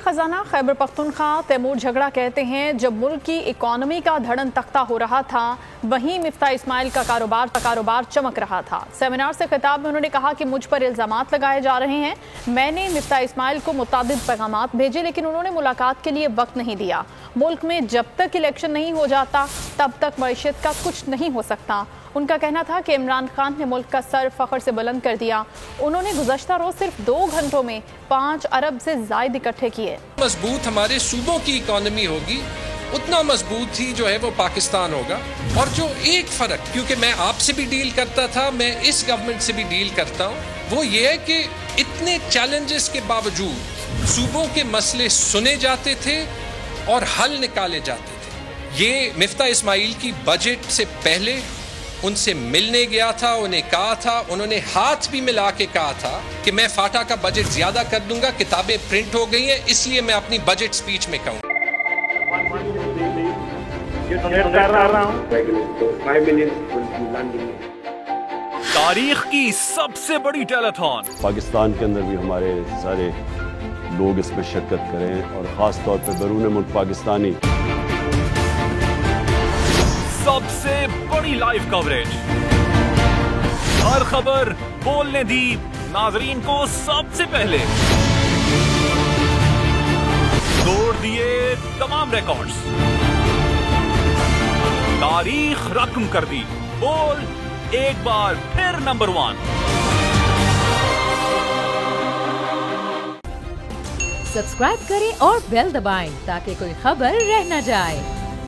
खजाना खैबर पख्तूनख्वा तैमूर झगड़ा कहते हैं, जब मुल्क की इकॉनमी का धड़न तख्ता हो रहा था वहीं मिफ्ता इस्माइल का कारोबार चमक रहा था। सेमिनार से खिताब में उन्होंने कहा कि मुझ पर इल्जामात लगाए जा रहे हैं। मैंने मिफ्ता इस्माइल को मुतादिद पैगामात भेजे लेकिन उन्होंने मुलाकात के लिए वक्त नहीं दिया। मुल्क में जब तक इलेक्शन नहीं हो जाता तब तक मईशत का कुछ नहीं हो सकता। उनका कहना था कि इमरान खान ने मुल्क का सर फख्र से बुलंद कर दिया। उन्होंने गुज़श्ता रोज सिर्फ 2 घंटों में 5 अरब से ज़ायद इकट्ठे किए। मजबूत हमारे सूबों की इकॉनमी होगी उतना मजबूत ही जो है वो पाकिस्तान होगा। और जो एक फ़र्क, क्योंकि मैं आपसे भी डील करता था, मैं इस गवर्नमेंट से भी डील करता हूँ, वो ये है कि इतने चैलेंजेस के बावजूद सूबों के मसले सुने जाते थे और हल निकाले जाते थे। ये मिफ्ता इस्माइल की बजट से पहले उनसे मिलने गया था, उन्हें कहा था, उन्होंने हाथ भी मिला के कहा था कि मैं फाटा का बजट ज्यादा कर दूंगा, किताबें प्रिंट हो गई हैं, इसलिए मैं अपनी बजट स्पीच में कहूँ। तारीख की सबसे बड़ी टेलीथॉन, पाकिस्तान के अंदर भी हमारे सारे लोग इसमें शिरकत करें और खास तौर पर बैरून मुल्क पाकिस्तानी। सबसे बड़ी लाइव कवरेज, हर खबर बोलने दी नाजरीन को सबसे पहले, तोड़ दिए तमाम रिकॉर्ड्स, तारीख रकम कर दी, बोल एक बार फिर नंबर 1। सब्सक्राइब करें और बेल दबाएं ताकि कोई खबर रह न जाए।